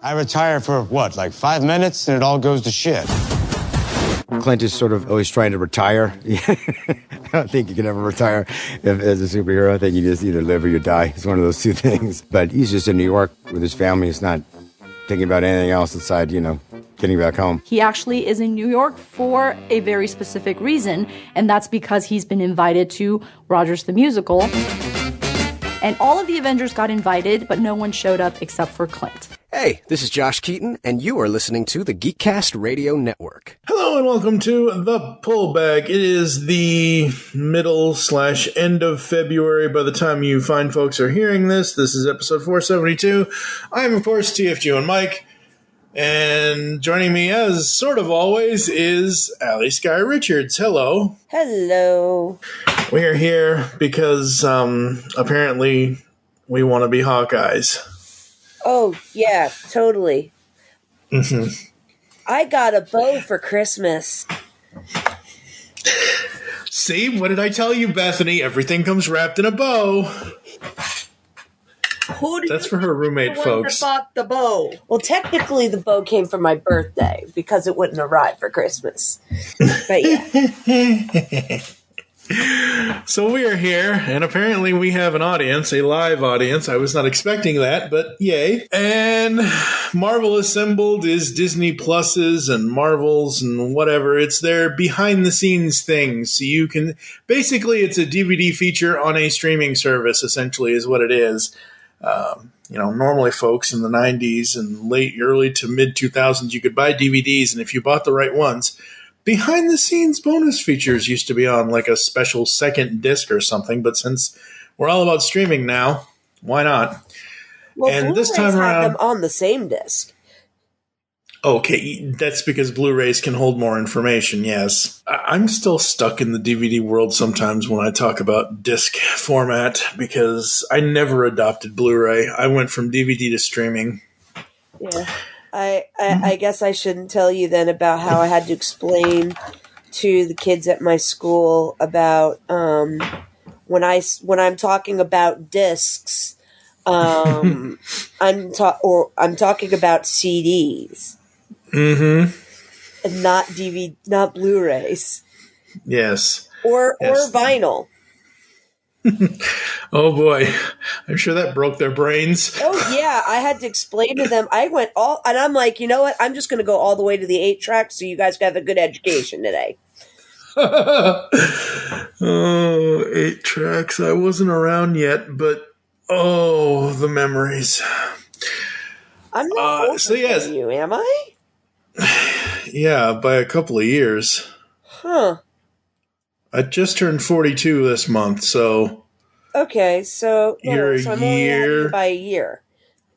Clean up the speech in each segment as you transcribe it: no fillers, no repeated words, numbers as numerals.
I retire for, what, like 5 minutes, and it all goes to shit. Clint is sort of always trying to retire. I don't think you can ever retire as a superhero. I think you just either live or you die. It's one of those two things. But he's just in New York with his family. He's not thinking about anything else aside, getting back home. He actually is in New York for a very specific reason, and that's because he's been invited to Rogers the Musical. And all of the Avengers got invited, but no one showed up except for Clint. Hey, this is Josh Keaton, and you are listening to the Geekcast Radio Network. Hello and welcome to The Pullback. It is the middle/end of February by the time you fine folks are hearing this. This is episode 472. I'm, of course, TFG and Mike. And joining me, as sort of always, is Allie Sky Richards. Hello. Hello. We are here because apparently we want to be Hawkeyes. Oh, yeah, totally. Mm-hmm. I got a bow for Christmas. See, what did I tell you, Bethany? Everything comes wrapped in a bow. That's for her roommate, folks. That bought the bow? Well, technically, the bow came for my birthday because it wouldn't arrive for Christmas. But yeah. So we are here, and apparently we have an audience, a live audience. I was not expecting that, but yay. And Marvel Assembled is Disney Pluses and Marvels and whatever. It's their behind-the-scenes thing. So you can... Basically, it's a DVD feature on a streaming service, essentially, is what it is. Normally, folks, in the 90s and early to mid-2000s, you could buy DVDs, and if you bought the right ones... Behind-the-scenes bonus features used to be on like a special second disc or something, but since we're all about streaming now, why not? Well, and Blu-rays this time around, have them on the same disc. Okay, that's because Blu-rays can hold more information, yes. I'm still stuck in the DVD world sometimes when I talk about disc format because I never adopted Blu-ray. I went from DVD to streaming. Yeah. I guess I shouldn't tell you then about how I had to explain to the kids at my school about when I'm talking about discs, I'm talking about CDs, and not Blu-rays. Yes, or vinyl. Oh boy, I'm sure that broke their brains. Oh yeah, I had to explain to them. I went and I'm like, you know what? I'm just going to go all the way to the 8-track so you guys have a good education today. 8 tracks. I wasn't around yet, but the memories. I'm not older than you, am I? Yeah, by a couple of years. Huh. I just turned 42 this month, so... Okay, so... You're so a I'm only year... by a year.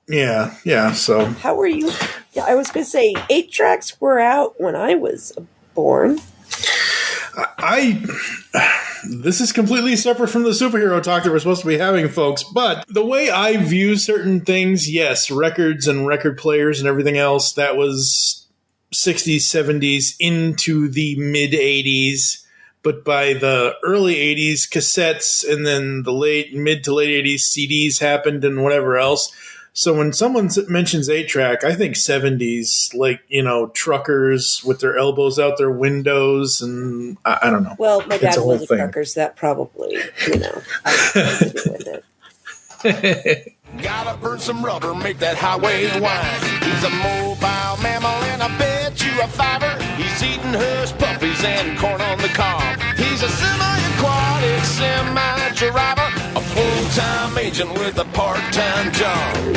Yeah, so... How were you... Yeah, I was going to say, 8 tracks were out when I was born. This is completely separate from the superhero talk that we're supposed to be having, folks, but the way I view certain things, yes, records and record players and everything else, that was 60s, 70s into the mid-80s. But by the early 80s, cassettes, and then the mid to late 80s, CDs happened and whatever else. So when someone mentions 8-track, I think 70s, like, truckers with their elbows out their windows, and I don't know. Well, my dad was a trucker, so that probably, has to do with it. Gotta burn some rubber, make that highway whine. He's a mobile mammal, and I bet you a $5. He's eating hush puppies and corn on the cob. He's a semi-aquatic, semi-driver, a full-time agent with a part-time job.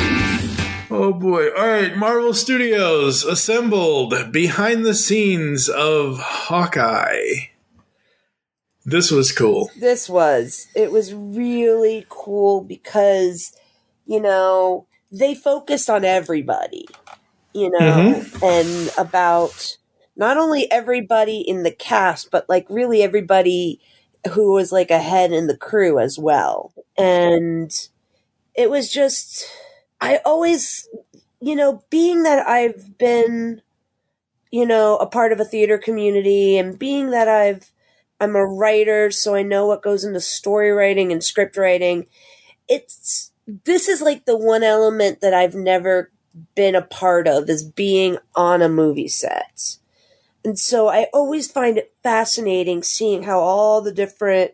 Oh boy. All right, Marvel Studios Assembled, behind the scenes of Hawkeye. This was cool. It was really cool because... they focused on everybody, and about not only everybody in the cast, but like really everybody who was like a head in the crew as well. And it was just, I always, being that I've been, a part of a theater community and being that I'm a writer, so I know what goes into story writing and script writing. This is like the one element that I've never been a part of, is being on a movie set. And so I always find it fascinating seeing how all the different,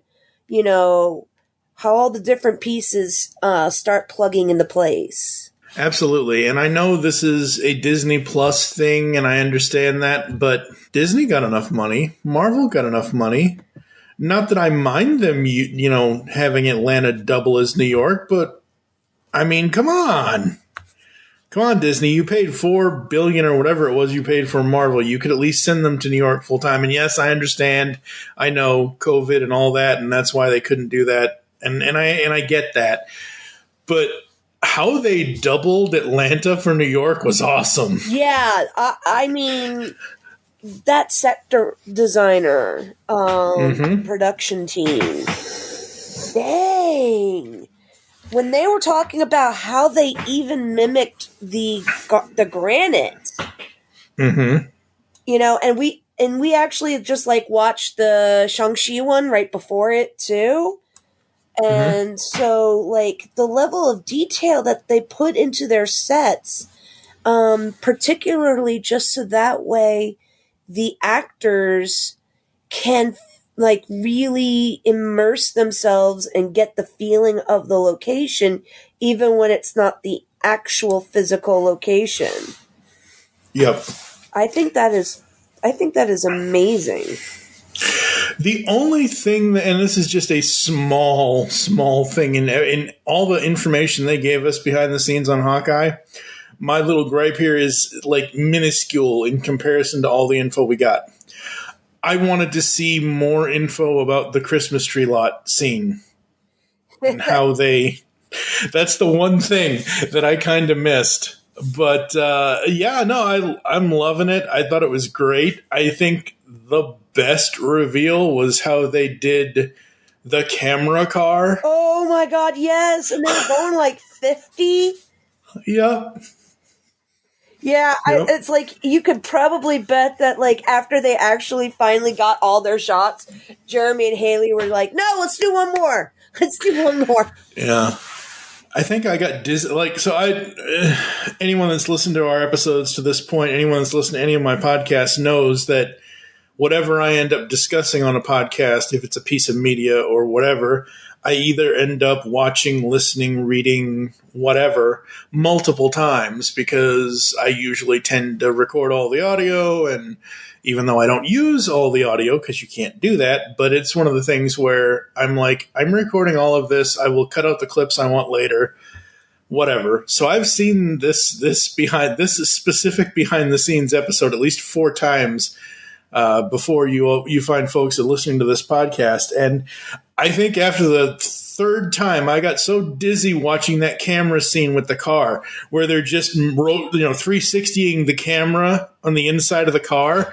how all the different pieces start plugging into place. Absolutely. And I know this is a Disney Plus thing, and I understand that, but Disney got enough money. Marvel got enough money. Not that I mind them, having Atlanta double as New York, but I mean, come on. Come on, Disney. You paid $4 billion or whatever it was you paid for Marvel. You could at least send them to New York full time. And yes, I understand. I know COVID and all that, and that's why they couldn't do that. And I get that. But how they doubled Atlanta for New York was awesome. Yeah, I mean, that sector designer, production team, dang. When they were talking about how they even mimicked the granite, and we actually just like watched the Shang-Chi one right before it too. And so, like, the level of detail that they put into their sets, particularly just so that way the actors can, like, really immerse themselves and get the feeling of the location, even when it's not the actual physical location. Yep. I think that is amazing. The only thing, and this is just a small thing in all the information they gave us behind the scenes on Hawkeye, my little gripe here is like minuscule in comparison to all the info we got. I wanted to see more info about the Christmas tree lot scene and how that's the one thing that I kind of missed. But I'm loving it. I thought it was great. I think the best reveal was how they did the camera car. Oh my God, yes. And they were going like 50. Yep. Yeah, Yep. It's like you could probably bet that like after they actually finally got all their shots, Jeremy and Haley were like, no, let's do one more. Let's do one more. Yeah. I think I got anyone that's listened to our episodes to this point, anyone that's listened to any of my podcasts knows that whatever I end up discussing on a podcast, if it's a piece of media or whatever, I either end up watching, listening, reading, whatever, multiple times because I usually tend to record all the audio. And even though I don't use all the audio because you can't do that, but it's one of the things where I'm like, I'm recording all of this. I will cut out the clips I want later, whatever. So I've seen this specific behind the scenes episode at least 4 times before you find folks that are listening to this podcast. And I think after the 3rd time, I got so dizzy watching that camera scene with the car where they're just 360ing the camera on the inside of the car.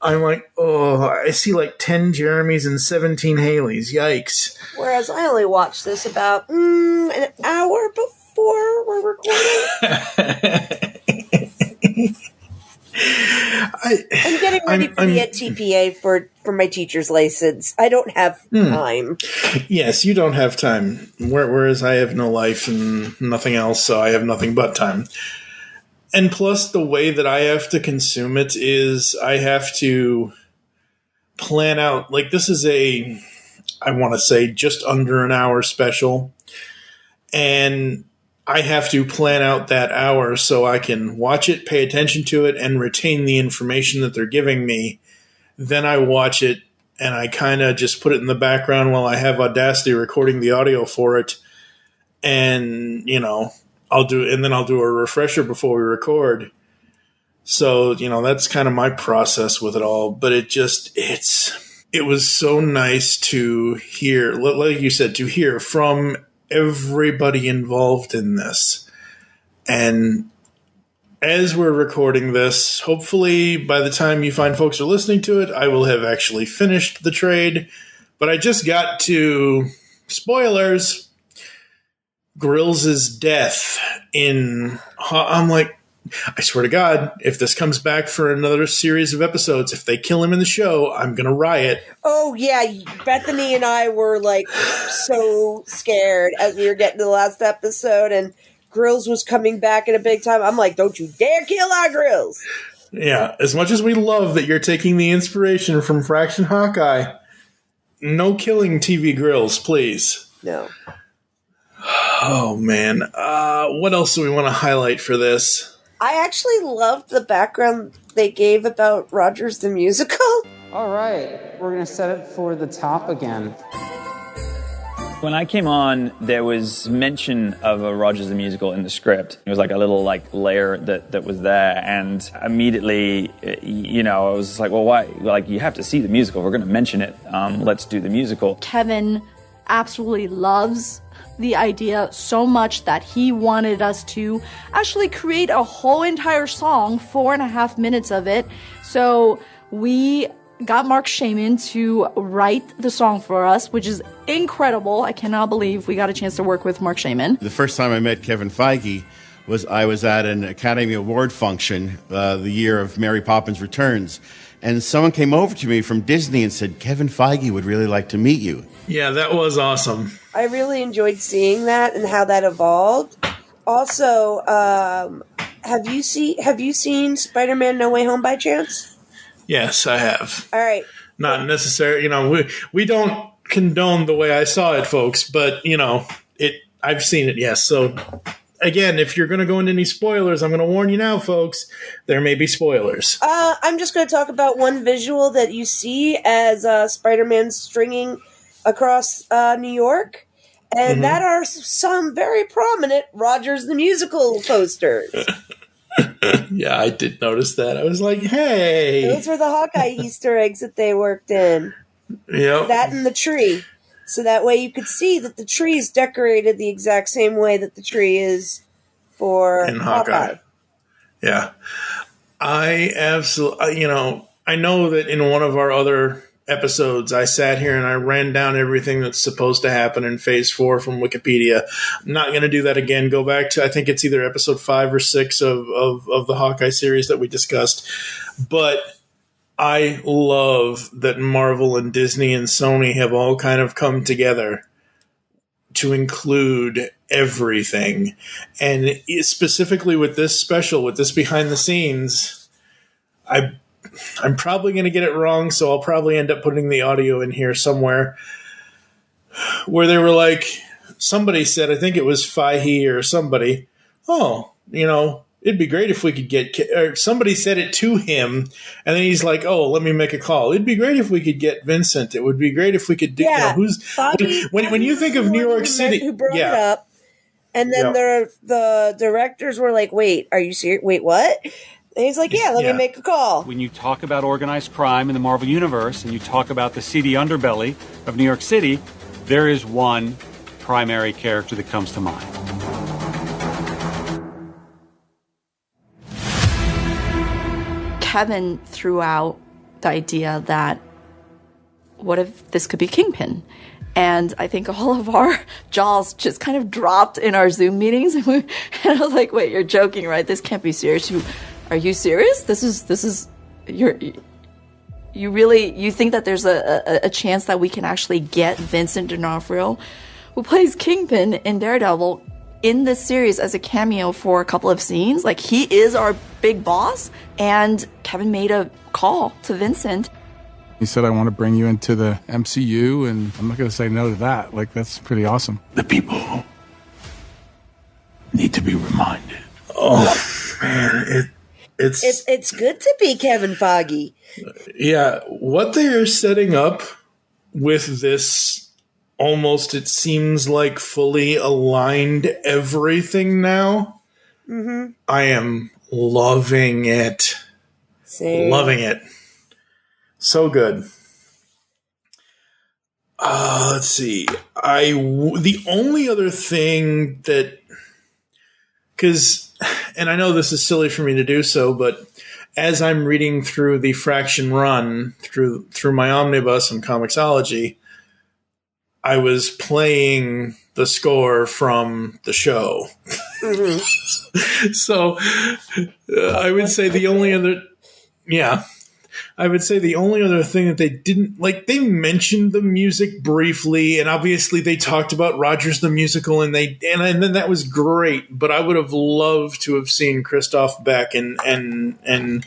I'm like, oh, I see like 10 Jeremys and 17 Haleys. Yikes. Whereas I only watched this about an hour before we're recording. I'm getting ready for the TPA for my teacher's license. I don't have time. Yes, you don't have time. Whereas I have no life and nothing else, so I have nothing but time. And plus, the way that I have to consume it is I have to plan out. Like, this is I want to say, just under an hour special. And I have to plan out that hour so I can watch it, pay attention to it, and retain the information that they're giving me. Then I watch it, and I kind of just put it in the background while I have Audacity recording the audio for it. And, I'll do a refresher before we record. So, that's kind of my process with it all. But it was so nice to hear, like you said, to hear from everybody involved in this. And as we're recording this, hopefully by the time you find folks are listening to it, I will have actually finished the trade. But I just got to, spoilers, Grills' death I'm like, I swear to God, if this comes back for another series of episodes, if they kill him in the show, I'm going to riot. Oh, yeah. Bethany and I were, like, so scared as we were getting to the last episode. And Grills was coming back in a big time. I'm like, don't you dare kill our Grills. Yeah, as much as we love that you're taking the inspiration from Fraction Hawkeye, no killing TV Grills, please. No. Oh, man. What else do we want to highlight for this? I actually loved the background they gave about Rogers the Musical. All right, we're going to set it for the top again. When I came on, there was mention of a Rogers the Musical in the script. It was like a little layer that was there, and immediately, I was just like, well, why? Like, you have to see the musical. We're going to mention it. Let's do the musical. Kevin absolutely loves the idea so much that he wanted us to actually create a whole entire song, 4.5 minutes of it. So we got Mark Shaman to write the song for us, which is incredible. I cannot believe we got a chance to work with Mark Shaman. The first time I met Kevin Feige I was at an Academy Award function the year of Mary Poppins Returns, and someone came over to me from Disney and said, Kevin Feige would really like to meet you. Yeah, that was awesome. I really enjoyed seeing that and how that evolved. Also, have you seen Spider-Man No Way Home by chance? Yes, I have. All right. Not necessary. We don't condone the way I saw it, folks, but I've seen it. Yes. So again, if you're going to go into any spoilers, I'm going to warn you now, folks. There may be spoilers. I'm just going to talk about one visual that you see as Spider-Man stringing across New York, and that are some very prominent Rogers the Musical posters. Yeah, I did notice that. I was like, hey. Those were the Hawkeye Easter eggs that they worked in. Yep. That and the tree. So that way you could see that the tree is decorated the exact same way that the tree is for Hawkeye. Yeah. I absolutely, I know that in one of our other episodes, I sat here and I ran down everything that's supposed to happen in Phase 4 from Wikipedia. I'm not going to do that again. Go back to, I think it's either episode 5 or 6 of the Hawkeye series that we discussed. But I love that Marvel and Disney and Sony have all kind of come together to include everything. And specifically with this special, with this behind the scenes, I'm probably going to get it wrong, so I'll probably end up putting the audio in here somewhere, where they were like, somebody said, I think it was Fahey or somebody, it'd be great if we could get, or somebody said it to him, and then he's like, oh, let me make a call. It'd be great if we could get Vincent. It would be great if we could do, when you think of New York City, who brought it up, and then the directors were like, wait, are you serious? Wait, what? And he's like, yeah, let me make a call. When you talk about organized crime in the Marvel Universe and you talk about the seedy underbelly of New York City, there is one primary character that comes to mind. Kevin threw out the idea that what if this could be Kingpin? And I think all of our jaws just kind of dropped in our Zoom meetings. And I was like, wait, you're joking, right? This can't be serious. Are you serious? You think that there's a chance that we can actually get Vincent D'Onofrio, who plays Kingpin in Daredevil, in this series as a cameo for a couple of scenes? Like, he is our big boss. And Kevin made a call to Vincent. He said, I want to bring you into the MCU, and I'm not going to say no to that. Like, that's pretty awesome. The people need to be reminded. Oh, man, It's good to be Kevin Feige. Yeah, what they are setting up with this almost, it seems like, fully aligned everything now. Mm-hmm. I am loving it. Same. Loving it. So good. Let's see. The only other thing that, and I know this is silly for me to do so, but as I'm reading through the Fraction run through my omnibus and Comixology, I was playing the score from the show. Mm-hmm. So I would say the only other, I would say the only other thing that they didn't like, they mentioned the music briefly, and obviously they talked about Rogers the Musical, and then that was great. But I would have loved to have seen Christoph Beck and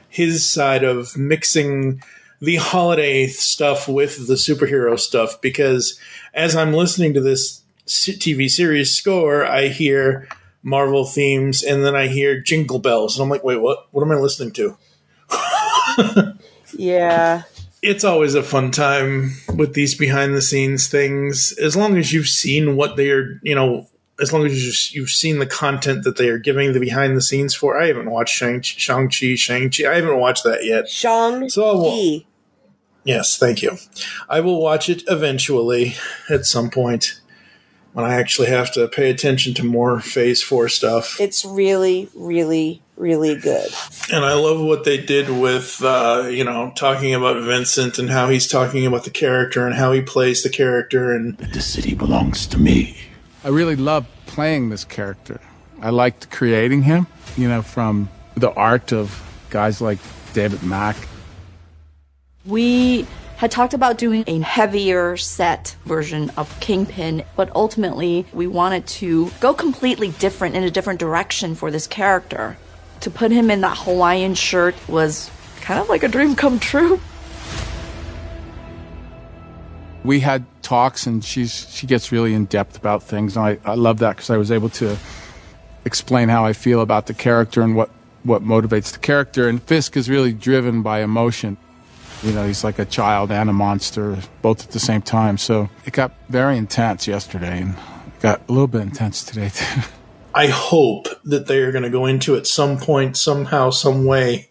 his side of mixing the holiday stuff with the superhero stuff, because as I'm listening to this TV series score, I hear Marvel themes, and then I hear Jingle Bells, and I'm like, wait, what? What am I listening to? Yeah. It's always a fun time with these behind-the-scenes things, as long as you've seen what they are, as long as you've seen the content that they are giving the behind-the-scenes for. I haven't watched Shang-Chi. I haven't watched that yet. Shang-Chi. Yes, thank you. I will watch it eventually at some point, when I actually have to pay attention to more Phase 4 stuff. It's really, really, really good. And I love what they did with, talking about Vincent and how he's talking about the character and how he plays the character. And the city belongs to me. I really love playing this character. I liked creating him, from the art of guys like David Mack. We had talked about doing a heavier set version of Kingpin, but ultimately we wanted to go completely different, in a different direction for this character. To put him in that Hawaiian shirt was kind of like a dream come true. We had talks, and she gets really in-depth about things, and I love that, because I was able to explain how I feel about the character and what motivates the character. And Fisk is really driven by emotion. He's like a child and a monster, both at the same time. So it got very intense yesterday, and it got a little bit intense today, too. I hope that they are going to go into at some point, somehow, some way,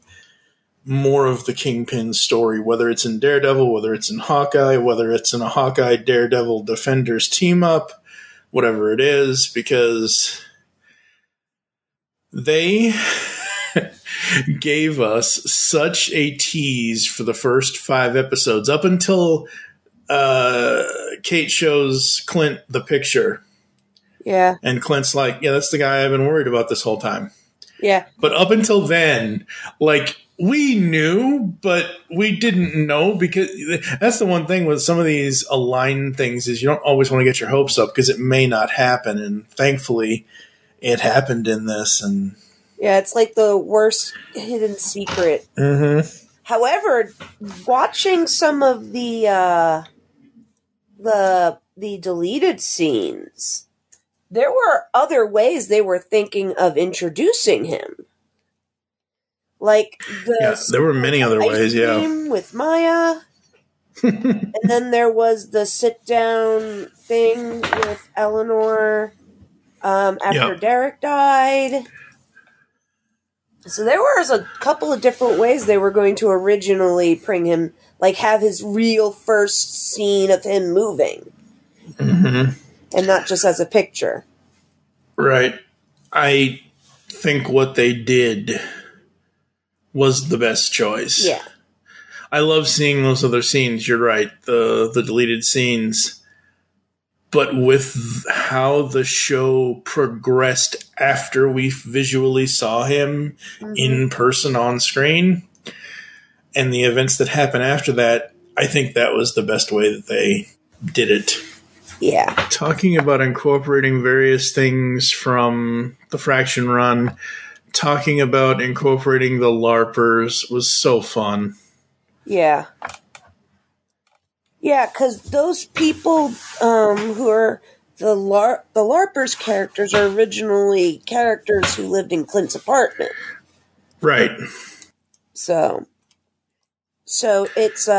more of the Kingpin story, whether it's in Daredevil, whether it's in Hawkeye, whether it's in a Hawkeye Daredevil Defenders team up, whatever it is, because they gave us such a tease for the first 5 episodes, up until Kate shows Clint the picture. Yeah. And Clint's like, yeah, that's the guy I've been worried about this whole time. Yeah. But up until then, we knew, but we didn't know, because that's the one thing with some of these aligned things, is you don't always want to get your hopes up, because it may not happen. And thankfully it happened in this. And yeah, it's like the worst hidden secret. Mm-hmm. However, watching some of the deleted scenes, there were other ways they were thinking of introducing him. Like there were many other ways, with Maya. And then there was the sit down thing with Eleanor after Derek died. So there was a couple of different ways they were going to originally bring him, have his real first scene of him moving. Mm-hmm. And not just as a picture. Right. I think what they did was the best choice. Yeah. I love seeing those other scenes. You're right. The deleted scenes. But with how the show progressed after we visually saw him in person on screen, and the events that happened after that, I think that was the best way that they did it. Yeah. Talking about incorporating various things from the Fraction run, talking about incorporating the LARPers was so fun. Yeah. Yeah, because those people who are the LARPers characters are originally characters who lived in Clint's apartment. Right. So it's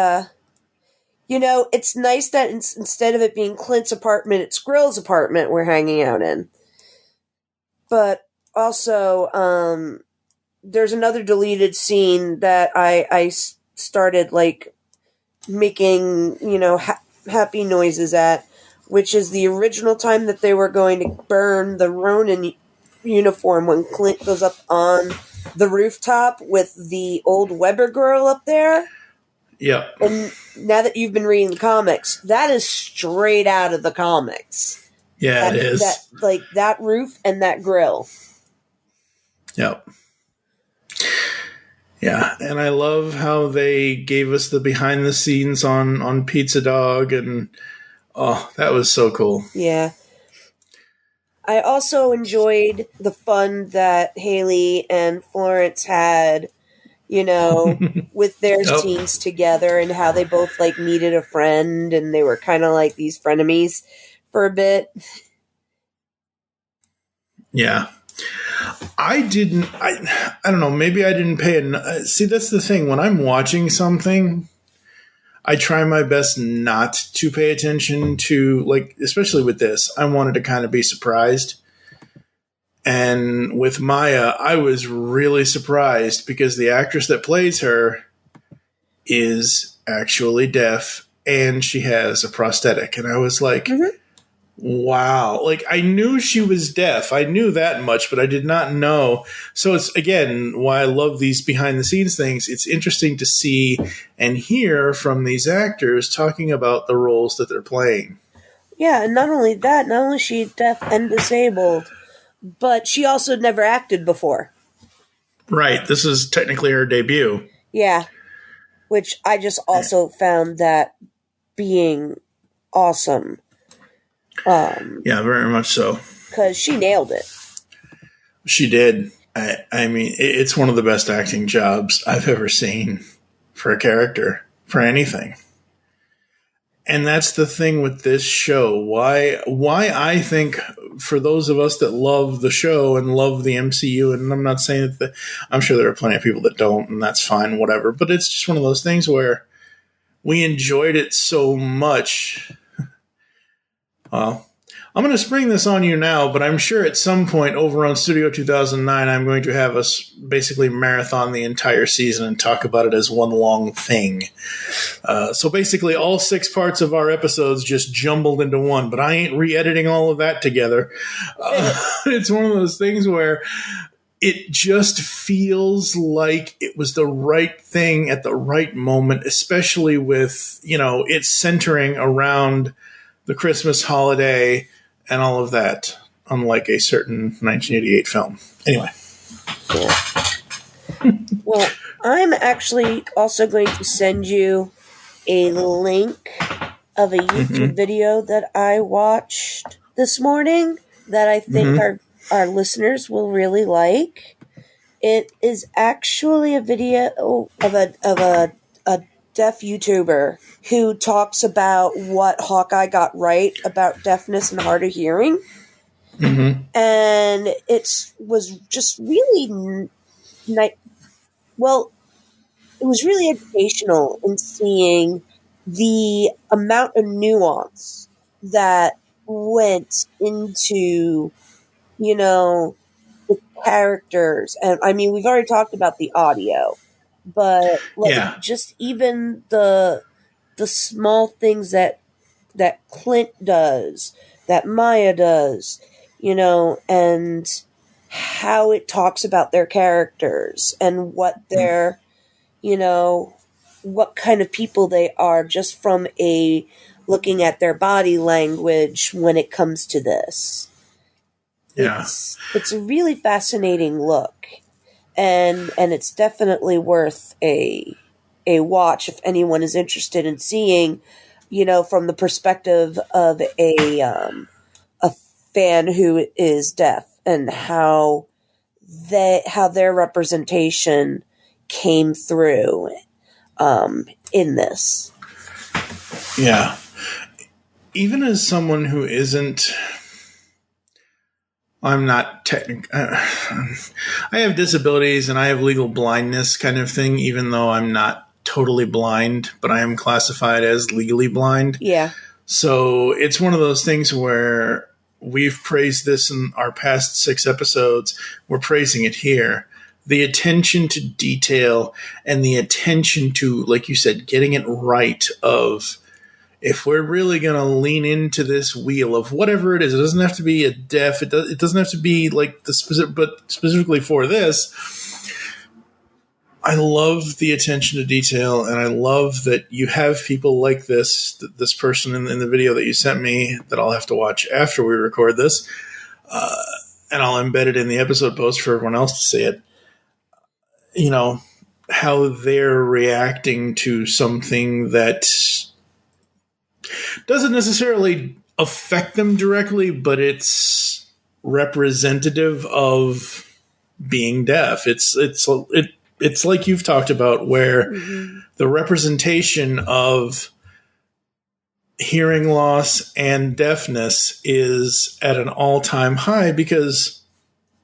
it's nice that instead of it being Clint's apartment, it's Grill's apartment we're hanging out in. But also, there's another deleted scene that I started making, happy noises at, which is the original time that they were going to burn the Ronin uniform when Clint goes up on the rooftop with the old Weber girl up there. Yeah. And now that you've been reading the comics, that is straight out of the comics. Yeah, it is. That roof and that grill. Yep. Yeah, and I love how they gave us the behind the scenes on Pizza Dog, and that was so cool. Yeah. I also enjoyed the fun that Haley and Florence had, with their scenes together, and how they both like needed a friend, and they were kind of like these frenemies for a bit. Yeah. I don't know, maybe I didn't pay see, that's the thing. When I'm watching something, I try my best not to pay attention to, like, especially with this, I wanted to kind of be surprised. And with Maya, I was really surprised because the actress that plays her is actually deaf and she has a prosthetic. And I was like, wow. Like, I knew she was deaf. I knew that much, but I did not know. So it's, again, why I love these behind the scenes things. It's interesting to see and hear from these actors talking about the roles that they're playing. Yeah, and not only that, not only is she deaf and disabled, but she also never acted before. Right. This is technically her debut. Yeah. Which I just also found that being awesome. Yeah, very much so. Because she nailed it. She did. I mean, it's one of the best acting jobs I've ever seen for a character, for anything. And that's the thing with this show. Why I think, for those of us that love the show and love the MCU, and I'm not saying that I'm sure there are plenty of people that don't, and that's fine, whatever. But it's just one of those things where we enjoyed it so much. Well, I'm going to spring this on you now, but I'm sure at some point over on Studio 2009, I'm going to have us basically marathon the entire season and talk about it as one long thing. So basically all 6 parts of our episodes just jumbled into one, but I ain't re-editing all of that together. It's one of those things where it just feels like it was the right thing at the right moment, especially with, it's centering around the Christmas holiday and all of that, unlike a certain 1988 film. Anyway. Well, I'm actually also going to send you a link of a YouTube video that I watched this morning that I think our listeners will really like. It is actually a video of a deaf YouTuber who talks about what Hawkeye got right about deafness and hard of hearing. And it was just really it was really educational in seeing the amount of nuance that went into, the characters. And I mean, we've already talked about the audio, but just even the small things that Clint does, that Maya does, and how it talks about their characters and what they're, what kind of people they are, just from looking at their body language when it comes to this. Yeah. It's a really fascinating look, and it's definitely worth a watch if anyone is interested in seeing, from the perspective of a fan who is deaf, and how their representation came through in this. Yeah. Even as someone who isn't, I'm not I have disabilities and I have legal blindness kind of thing, even though I'm not totally blind, but I am classified as legally blind. Yeah. So it's one of those things where we've praised this in our past 6 episodes. We're praising it here. The attention to detail and the attention to, like you said, getting it right of, if we're really going to lean into this wheel of whatever it is, it doesn't have to be a deaf, it doesn't have to be like the specific, but specifically for this, I love the attention to detail, and I love that you have people like this person in the video that you sent me that I'll have to watch after we record this, and I'll embed it in the episode post for everyone else to see it. how they're reacting to something that doesn't necessarily affect them directly, but it's representative of being deaf. It's like you've talked about, where the representation of hearing loss and deafness is at an all-time high, because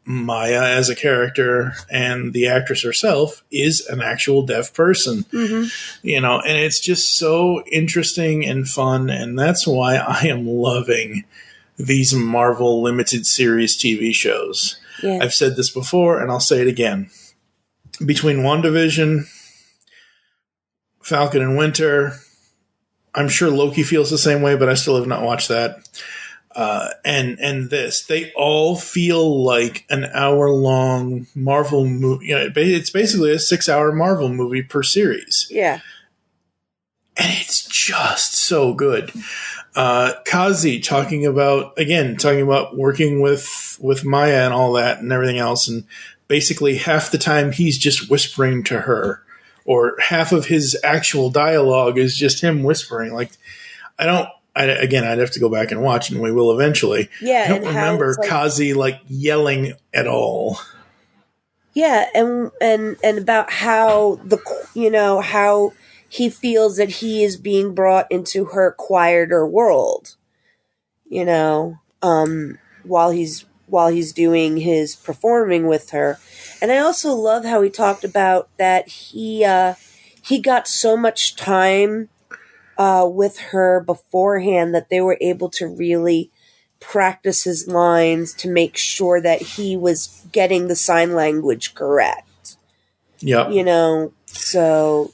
Maya as a character and the actress herself is an actual deaf person. You know, and it's just so interesting and fun, and that's why I am loving these Marvel limited series TV shows. Yeah. I've said this before, and I'll say it again. Between WandaVision, Falcon and Winter, I'm sure Loki feels the same way, but I still have not watched that. And this, they all feel like an hour-long Marvel movie. You know, it's basically a 6-hour Marvel movie per series. Yeah. And it's just so good. Kazi talking about working with Maya and all that and everything else, and basically half the time he's just whispering to her, or half of his actual dialogue is just him whispering. Like, I'd have to go back and watch, and we will eventually. Yeah, I don't remember Kazi yelling at all. Yeah, and about how how he feels that he is being brought into her quieter world, while he's doing his performing with her. And I also love how he talked about that he got so much time with her beforehand that they were able to really practice his lines to make sure that he was getting the sign language correct. Yeah. So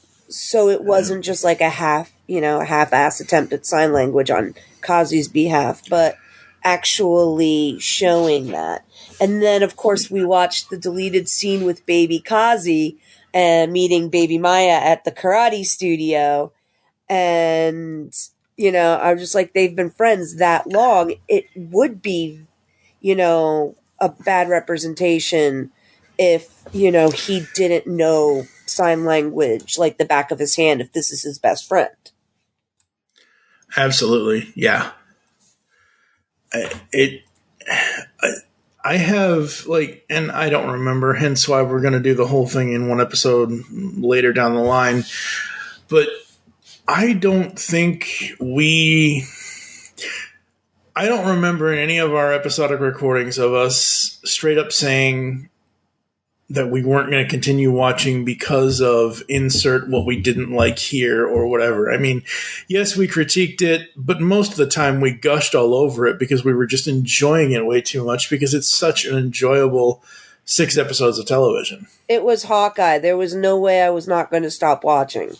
it wasn't just like a half-ass attempt at sign language on Kazi's behalf, but actually showing that. And then, of course, we watched the deleted scene with baby Kazi and meeting baby Maya at the karate studio. And, I was just like, they've been friends that long. It would be, a bad representation if, he didn't know sign language like the back of his hand, if this is his best friend. Absolutely. Yeah. I have and I don't remember, hence why we're going to do the whole thing in one episode later down the line. But I don't remember in any of our episodic recordings of us straight up saying that we weren't going to continue watching because of insert what we didn't like here or whatever. I mean, yes, we critiqued it, but most of the time we gushed all over it because we were just enjoying it way too much, because it's such an enjoyable 6 episodes of television. It was Hawkeye. There was no way I was not going to stop watching.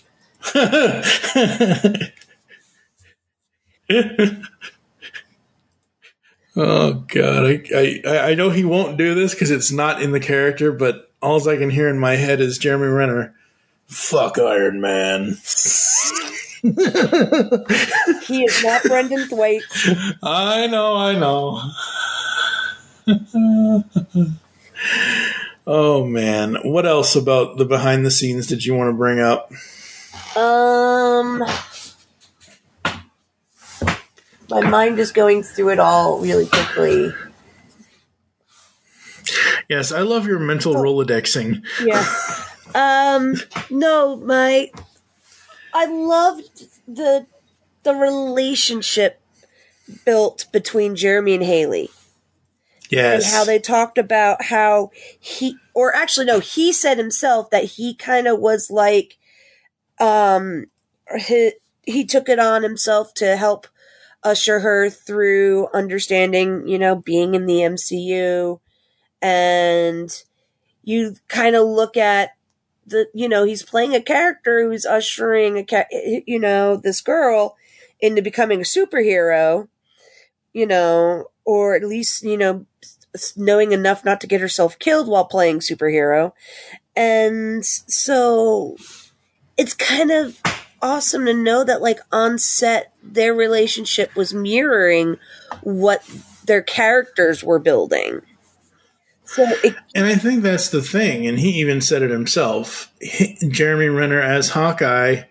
Oh God, I know he won't do this because it's not in the character, but all I can hear in my head is Jeremy Renner. Fuck Iron Man. He is not Brendan Thwaites. I know. Oh man, what else about the behind the scenes did you want to bring up? My mind is going through it all really quickly. Yes, I love your mental Rolodexing. Yeah. I loved the relationship built between Jeremy and Haley. Yes. And how they talked about how he said himself that he kind of was like, he took it on himself to help usher her through understanding, being in the MCU. And you kind of look at he's playing a character who's ushering this girl into becoming a superhero, or at least, knowing enough not to get herself killed while playing superhero. And so it's kind of awesome to know that on set, their relationship was mirroring what their characters were building. And I think that's the thing, and he even said it himself. Jeremy Renner as Hawkeye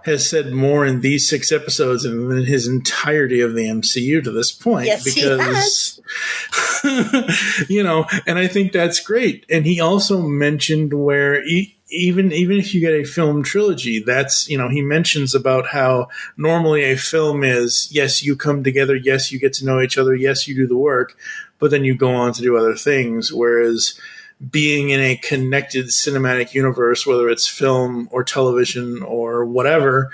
has said more in these 6 episodes than in his entirety of the MCU to this point. Yes, because, and I think that's great. And he also mentioned where even if you get a film trilogy, that's, he mentions about how normally a film is, yes, you come together, yes, you get to know each other, yes, you do the work, but then you go on to do other things. Whereas being in a connected cinematic universe, whether it's film or television or whatever,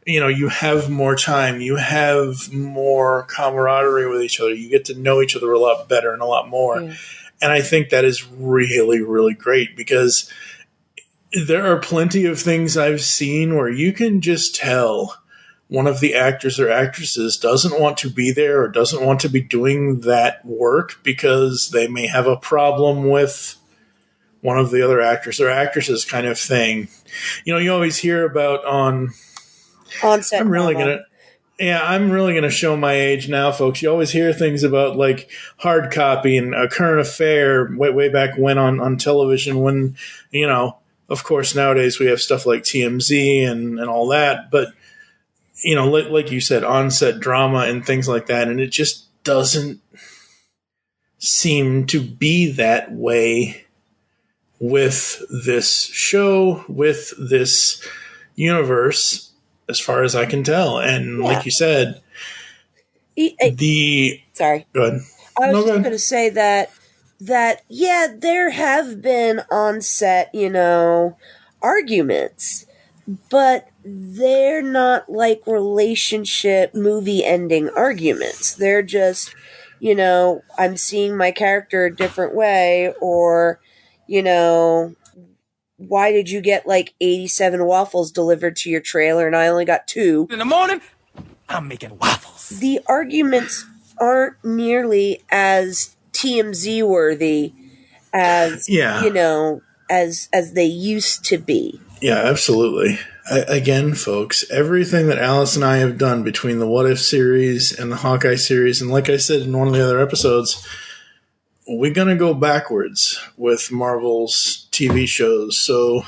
you have more time, you have more camaraderie with each other, you get to know each other a lot better and a lot more. Yeah. And I think that is really, really great, because there are plenty of things I've seen where you can just tell one of the actors or actresses doesn't want to be there or doesn't want to be doing that work because they may have a problem with one of the other actors or actresses, kind of thing. You always hear about on set. I'm really gonna show my age now, folks. You always hear things about like Hard Copy and A Current Affair way back when on television. When of course nowadays we have stuff like TMZ and all that, but like you said, on-set drama and things like that, and it just doesn't seem to be that way with this show, with this universe, as far as I can tell. And like you said, sorry. Go ahead. I was just going to say that there have been on-set, arguments, but they're not like relationship movie ending arguments. They're just, I'm seeing my character a different way, or, why did you get like 87 waffles delivered to your trailer and I only got 2? In the morning, I'm making waffles. The arguments aren't nearly as TMZ worthy as, as they used to be. Yeah, absolutely. Again, folks, everything that Alice and I have done between the What If series and the Hawkeye series, and like I said in one of the other episodes, we're going to go backwards with Marvel's TV shows. So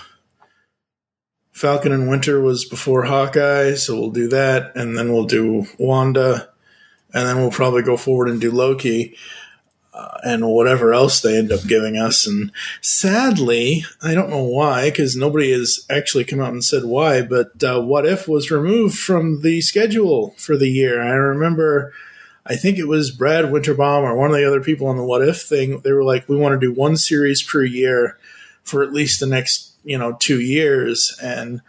Falcon and Winter was before Hawkeye, so we'll do that, and then we'll do Wanda, and then we'll probably go forward and do Loki. And whatever else they end up giving us. And sadly, I don't know why, because nobody has actually come out and said why, but What If was removed from the schedule for the year. I remember, I think it was Brad Winterbaum or one of the other people on the What If thing. They were like, we want to do 1 series per year for at least the next, 2 years. And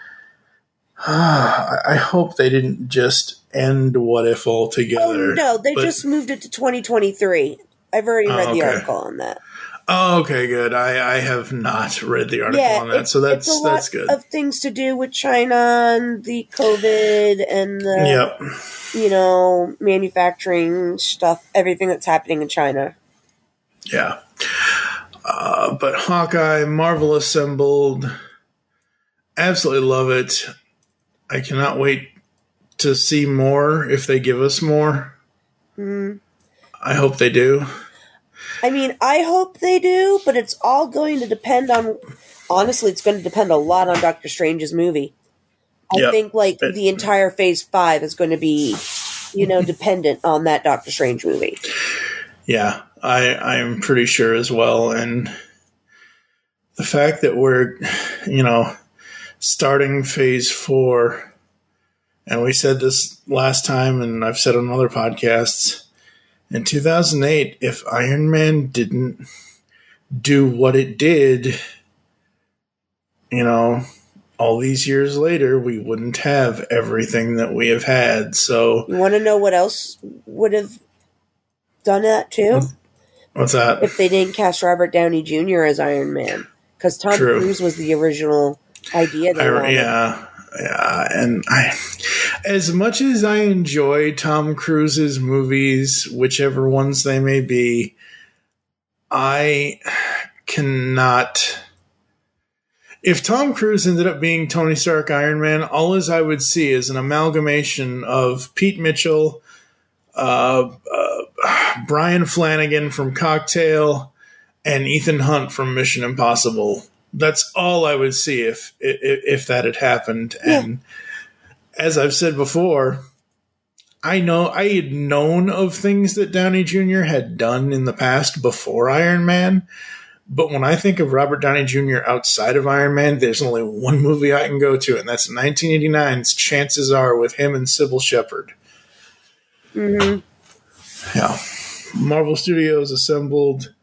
I hope they didn't just end What If altogether. Oh, no, they just moved it to 2023. I've already read the article on that. Oh, okay, good. I have not read the article on that, so that's good. Of things to do with China and the COVID and the manufacturing stuff, everything that's happening in China. Yeah. But Hawkeye, Marvel Assembled, absolutely love it. I cannot wait to see more if they give us more. I hope they do. I mean, I hope they do, but it's all going to depend on... Honestly, it's going to depend a lot on Doctor Strange's movie. I think, the entire Phase 5 is going to be, dependent on that Doctor Strange movie. Yeah, I'm pretty sure as well. And the fact that we're, starting Phase 4, and we said this last time, and I've said on other podcasts... In 2008, if Iron Man didn't do what it did, all these years later, we wouldn't have everything that we have had. So, you want to know what else would have done that too? What's that? If they didn't cast Robert Downey Jr. as Iron Man, because Tom Cruise was the original idea. Yeah, and as much as I enjoy Tom Cruise's movies, whichever ones they may be, I cannot... If Tom Cruise ended up being Tony Stark Iron Man, all as I would see is an amalgamation of Pete Mitchell, Brian Flanagan from Cocktail, and Ethan Hunt from Mission Impossible. That's all I would see if that had happened. Yeah. And as I've said before, I had known of things that Downey Jr. had done in the past before Iron Man. But when I think of Robert Downey Jr. outside of Iron Man, there's only one movie I can go to, and that's 1989's Chances Are with him and Sybil Shepherd. Mm-hmm. Yeah. Marvel Studios assembled.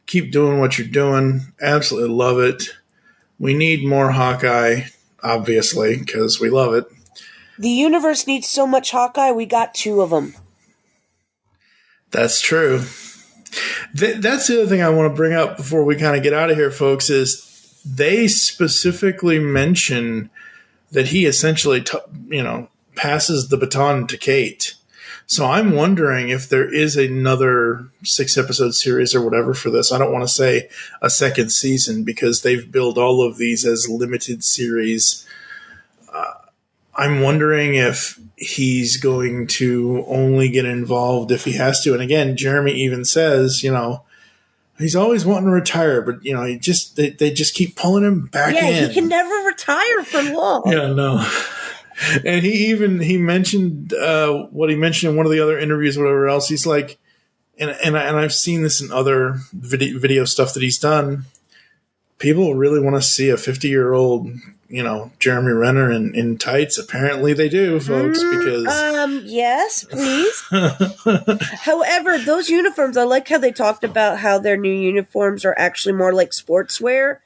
Keep doing what you're doing. Absolutely love it. We need more Hawkeye, obviously, because we love it. The universe needs so much Hawkeye, we got 2 of them. That's true. That's the other thing I want to bring up before we kind of get out of here, folks, is they specifically mention that he essentially, passes the baton to Kate. So I'm wondering if there is another 6-episode series or whatever for this. I don't want to say a second season because they've billed all of these as limited series. I'm wondering if he's going to only get involved if he has to. And again, Jeremy even says, he's always wanting to retire, but they just keep pulling him back in. Yeah, he can never retire for long. Yeah, no. And he mentioned what he mentioned in one of the other interviews, whatever else. He's like, and I've seen this in other video stuff that he's done. People really want to see a 50-year-old, Jeremy Renner in tights. Apparently they do, folks, because... yes, please. However, those uniforms, I like how they talked about how their new uniforms are actually more like sportswear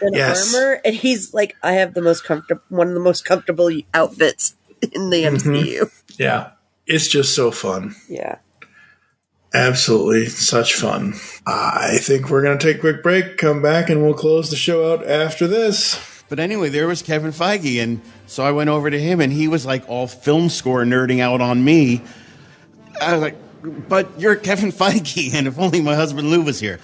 than armor. And he's like, I have one of the most comfortable outfits in the MCU. Yeah. It's just so fun. Yeah. Absolutely such fun. I think we're going to take a quick break, come back, and we'll close the show out after this. But anyway, there was Kevin Feige, and so I went over to him, and he was like all film score nerding out on me. I was like, but you're Kevin Feige, and if only my husband Lou was here.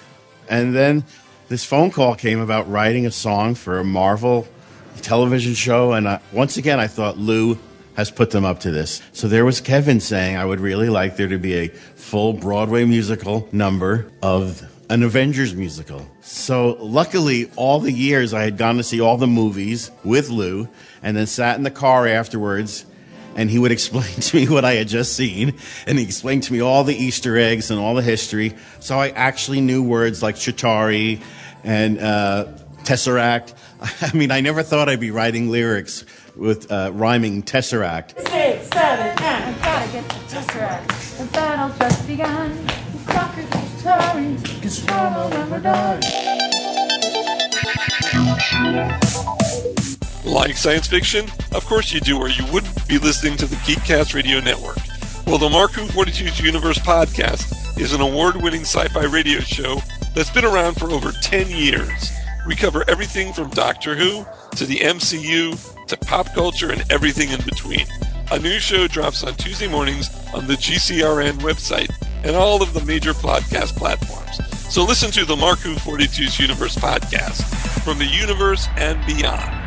And then this phone call came about writing a song for a Marvel television show, and once again I thought Lou has put them up to this. So there was Kevin saying, I would really like there to be a full Broadway musical number of an Avengers musical. So luckily, all the years I had gone to see all the movies with Lou and then sat in the car afterwards and he would explain to me what I had just seen and he explained to me all the Easter eggs and all the history. So I actually knew words like Chitauri and Tesseract. I mean, I never thought I'd be writing lyrics with rhyming Tesseract. 6, 7, 9, gotta get the Tesseract. The battle just begun. Conquer the Chitauri. Get stronger when we're done. Like science fiction? Of course you do, or you wouldn't be listening to the Geekcast Radio Network. Well, the Mark Who 42's Universe podcast is an award-winning sci-fi radio show that's been around for over 10 years. We cover everything from Doctor Who to the MCU to pop culture and everything in between. A new show drops on Tuesday mornings on the GCRN website and all of the major podcast platforms. So listen to the Mark Who 42's Universe podcast from the universe and beyond.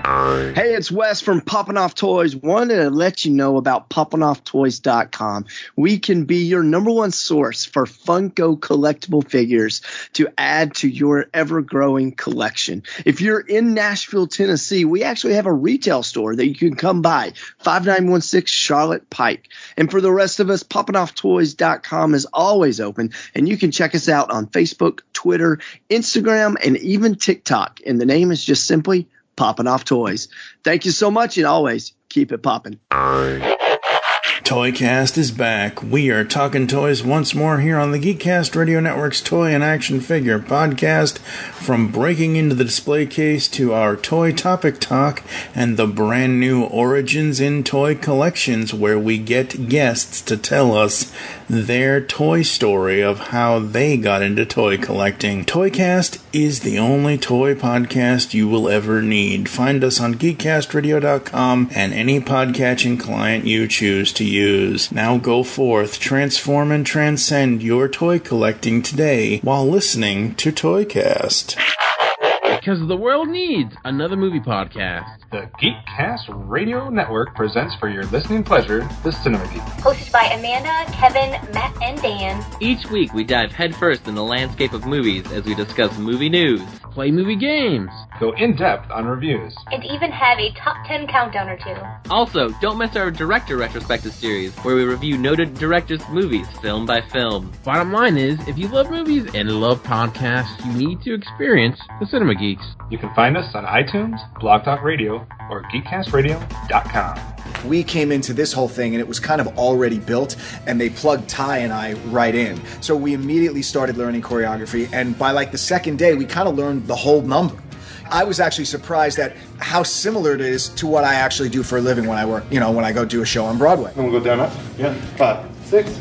Hey, it's Wes from Poppin' Off Toys. Wanted to let you know about poppinofftoys.com. We can be your number one source for Funko collectible figures to add to your ever-growing collection. If you're in Nashville, Tennessee, we actually have a retail store that you can come by, 5916 Charlotte Pike. And for the rest of us, poppinofftoys.com is always open, and you can check us out on Facebook, Twitter, Instagram, and even TikTok. And the name is just simply Poppin' Off Toys. Thank you so much, and always keep it poppin'. Toycast is back. We are talking toys once more here on the Geekcast Radio Network's Toy and Action Figure podcast. From breaking into the display case to our toy topic talk and the brand new Origins in Toy collections, where we get guests to tell us their toy story of how they got into toy collecting. Toycast is the only toy podcast you will ever need. Find us on geekcastradio.com and any podcatching client you choose to use. Now go forth, transform and transcend your toy collecting today while listening to Toycast. Because the world needs another movie podcast. The Geekcast Radio Network presents for your listening pleasure The Cinema Geek. Hosted by Amanda, Kevin, Matt, and Dan. Each week we dive headfirst in the landscape of movies as we discuss movie news, play movie games, go in-depth on reviews, and even have a top 10 countdown or two. Also, don't miss our director retrospective series, where we review noted directors' movies, film by film. Bottom line is, if you love movies and love podcasts, you need to experience the Cinema Geeks. You can find us on iTunes, Blog Talk Radio, or GeekCastRadio.com. We came into this whole thing and it was kind of already built, and they plugged Ty and I right in. So we immediately started learning choreography, and by like the second day, we kind of learned the whole number. I was actually surprised at how similar it is to what I actually do for a living when I work, when I go do a show on Broadway. I'm gonna go down up. Yeah. 5, 6.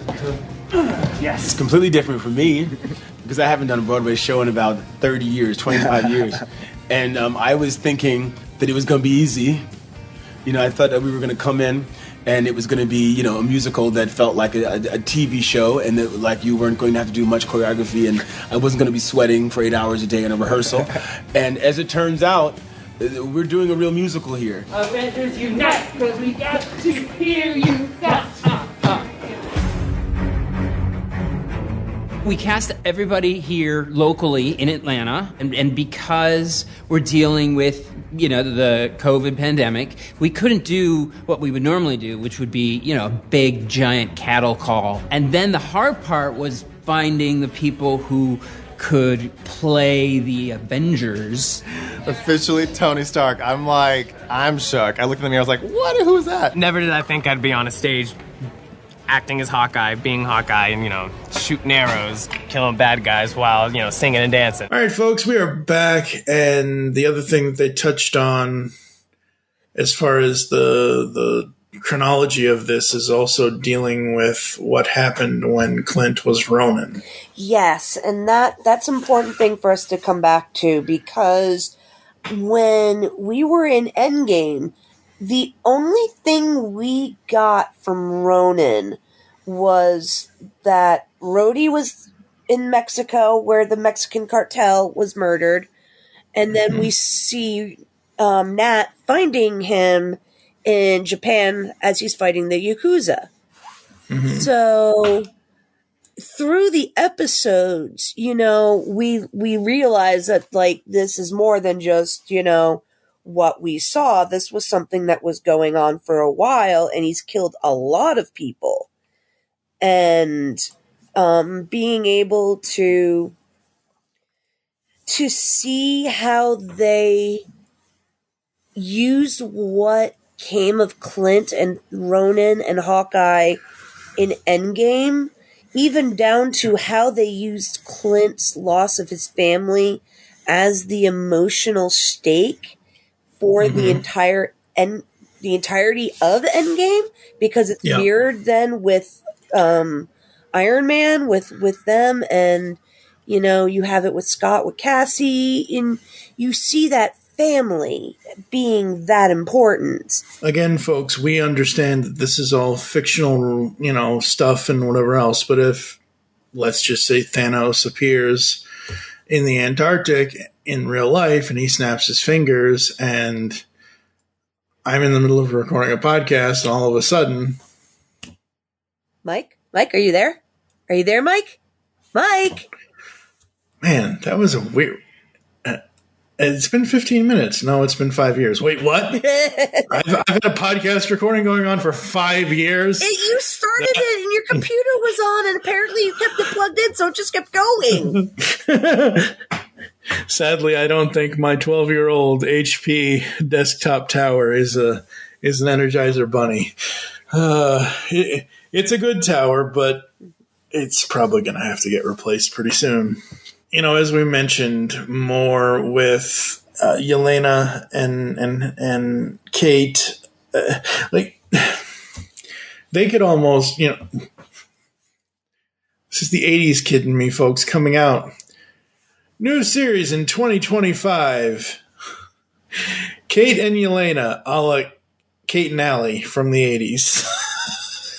Yes. It's completely different for me because I haven't done a Broadway show in about 30 years, 25 years. And I was thinking that it was going to be easy. I thought that we were going to come in and it was going to be, a musical that felt like a TV show, and that like you weren't going to have to do much choreography, and I wasn't going to be sweating for 8 hours a day in a rehearsal. And as it turns out, we're doing a real musical here. Avengers unite, because we got to hear you. We cast everybody here locally in Atlanta, and because we're dealing with, the COVID pandemic, we couldn't do what we would normally do, which would be, a big, giant cattle call. And then the hard part was finding the people who could play the Avengers. Officially Tony Stark. I'm shook. I looked in the mirror, I was like, what? Who's that? Never did I think I'd be on a stage acting as Hawkeye, being Hawkeye, and, shooting arrows, killing bad guys while, singing and dancing. All right, folks, we are back, and the other thing that they touched on as far as the chronology of this is also dealing with what happened when Clint was Ronin. Yes, and that's an important thing for us to come back to, because when we were in Endgame, the only thing we got from Ronin was that Rhodey was in Mexico where the Mexican cartel was murdered, and then we see Nat finding him in Japan as he's fighting the Yakuza. Mm-hmm. So through the episodes, we realize that like this is more than just, what we saw. This was something that was going on for a while, and he's killed a lot of people. And being able to see how they used what came of Clint and Ronin and Hawkeye in Endgame, even down to how they used Clint's loss of his family as the emotional stake for the entirety of Endgame, because it's mirrored then with Iron Man with them, and you have it with Scott with Cassie, and you see that family being that important. Again, folks, we understand that this is all fictional, stuff and whatever else, but if, let's just say, Thanos appears in the Antarctic in real life and he snaps his fingers, and I'm in the middle of recording a podcast, and all of a sudden... Mike, are you there? Are you there, Mike? Mike! Man, that was a weird... It's been 15 minutes. No, it's been 5 years. Wait, what? I've had a podcast recording going on for 5 years. You started it and your computer was on, and apparently you kept it plugged in, so it just kept going. Sadly, I don't think my 12-year-old HP desktop tower is an Energizer Bunny. It's a good tower, but it's probably going to have to get replaced pretty soon. As we mentioned, more with Yelena and Kate, they could almost, this is the 80s kid in me, folks, coming out. New series in 2025. Kate and Yelena, a la Kate and Allie from the 80s.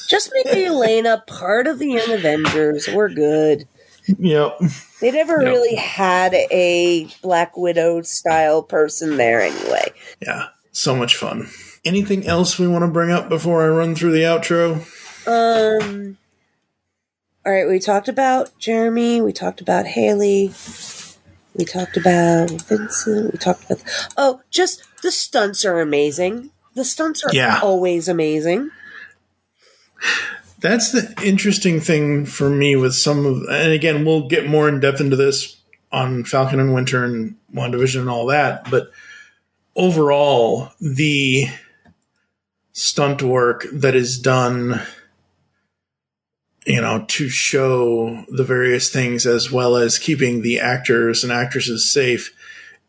Just make Yelena part of the Young Avengers. We're good. Yep. They never really had a Black Widow style person there anyway. Yeah, so much fun. Anything else we want to bring up before I run through the outro? All right, we talked about Jeremy, we talked about Haley, we talked about Vincent, we talked about... just the stunts are amazing. The stunts are always amazing. That's the interesting thing for me with some of... And again, we'll get more in depth into this on Falcon and Winter and WandaVision and all that, but overall, the stunt work that is done... to show the various things as well as keeping the actors and actresses safe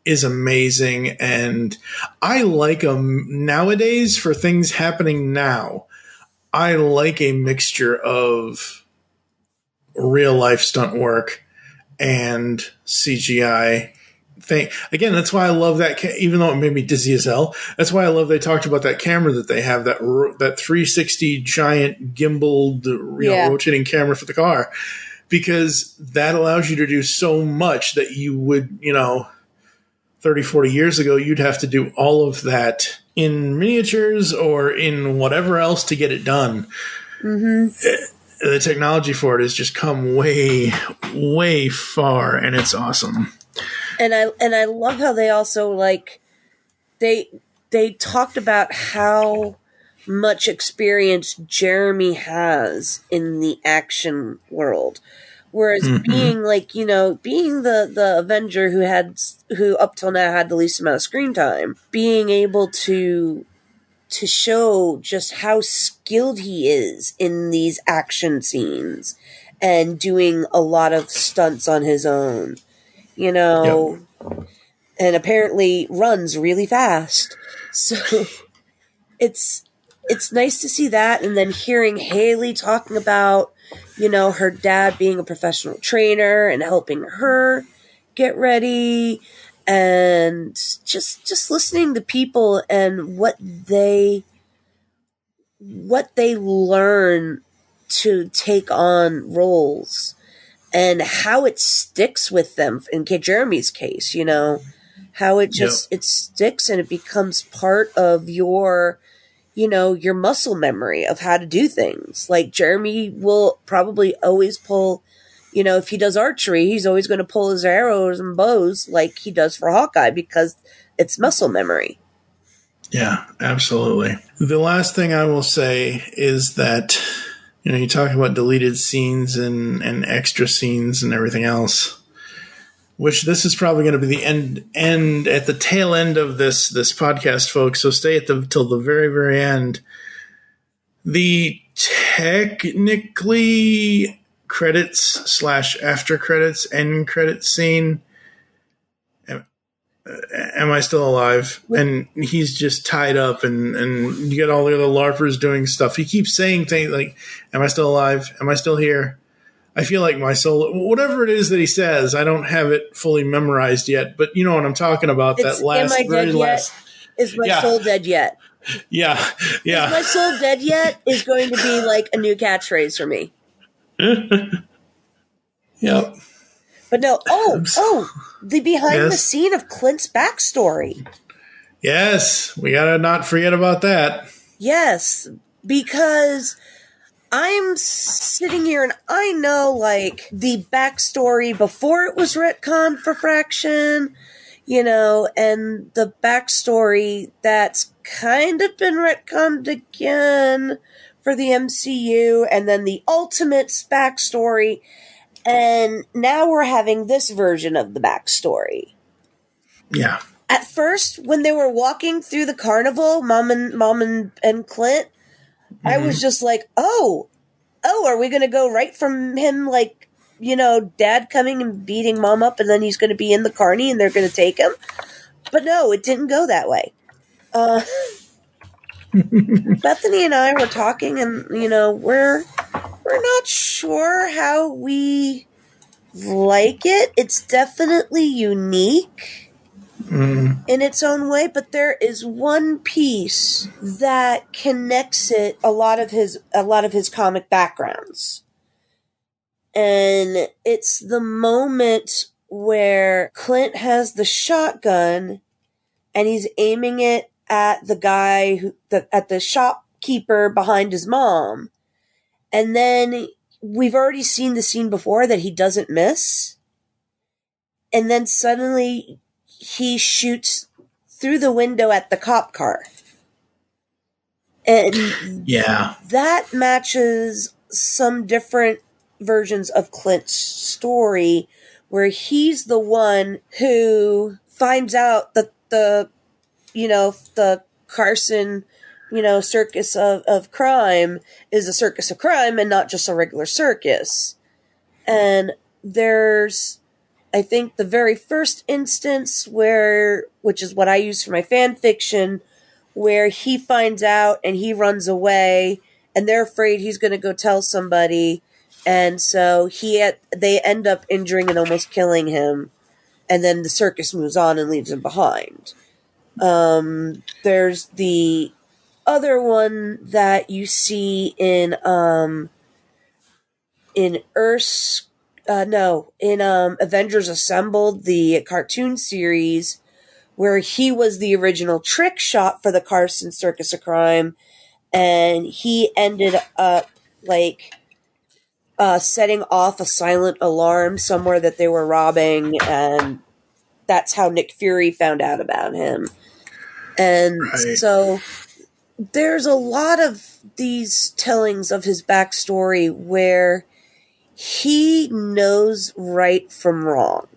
is amazing. And I like them nowadays for things happening now. I like a mixture of real life stunt work and CGI thing. Again, that's why I love that, even though it made me dizzy as hell. That's why I love they talked about that camera that they have, that 360 giant gimbaled, rotating camera for the car, because that allows you to do so much that you would, 30, 40 years ago, you'd have to do all of that in miniatures or in whatever else to get it done. Mm-hmm. The technology for it has just come way, way far, and it's awesome. And I love how they also they talked about how much experience Jeremy has in the action world, whereas being being the Avenger who up till now had the least amount of screen time, being able to show just how skilled he is in these action scenes and doing a lot of stunts on his own. And apparently runs really fast. So it's nice to see that. And then hearing Haley talking about, her dad being a professional trainer and helping her get ready, and just listening to people and what they learn to take on roles. And how it sticks with them in Jeremy's case, how it just, it sticks and it becomes part of your, your muscle memory of how to do things. Like Jeremy will probably always pull, if he does archery, he's always going to pull his arrows and bows like he does for Hawkeye because it's muscle memory. Yeah, absolutely. The last thing I will say is that, you talk about deleted scenes and extra scenes and everything else, which this is probably going to be the end at the tail end of this podcast, folks. So stay till the very, very end. The technically credits / after credits end credits scene. Am I still alive? And he's just tied up, and you get all the other LARPers doing stuff. He keeps saying things like, am I still alive? Am I still here? I feel like my soul, whatever it is that he says, I don't have it fully memorized yet, but you know what I'm talking about. Am I dead yet? Is my soul dead yet? Yeah. Is my soul dead yet is going to be like a new catchphrase for me. Yep. But no, the behind the scene of Clint's backstory. Yes, we gotta not forget about that. Yes, because I'm sitting here and I know the backstory before it was retconned for Fraction, and the backstory that's kind of been retconned again for the MCU, and then the Ultimates backstory. And now we're having this version of the backstory. Yeah. At first, when they were walking through the carnival, Mom and Clint, I was just like, oh, are we going to go right from him, Dad coming and beating Mom up, and then he's going to be in the carny and they're going to take him? But no, it didn't go that way. Bethany and I were talking, and, we're not sure how we like it. It's definitely unique in its own way, but there is one piece that connects it a lot of his comic backgrounds. And it's the moment where Clint has the shotgun and he's aiming it at the guy at the shopkeeper behind his mom. And then we've already seen the scene before that he doesn't miss. And then suddenly he shoots through the window at the cop car. And that matches some different versions of Clint's story, where he's the one who finds out that the Carson, circus of crime is a circus of crime and not just a regular circus. And there's, I think, the very first instance which is what I use for my fan fiction, where he finds out and he runs away and they're afraid he's going to go tell somebody. And so they end up injuring and almost killing him. And then the circus moves on and leaves him behind. There's the other one that you see in Avengers Assembled, the cartoon series, where he was the original trick shot for the Carson Circus of Crime, and he ended up setting off a silent alarm somewhere that they were robbing, and that's how Nick Fury found out about him. And so there's a lot of these tellings of his backstory where he knows right from wrong.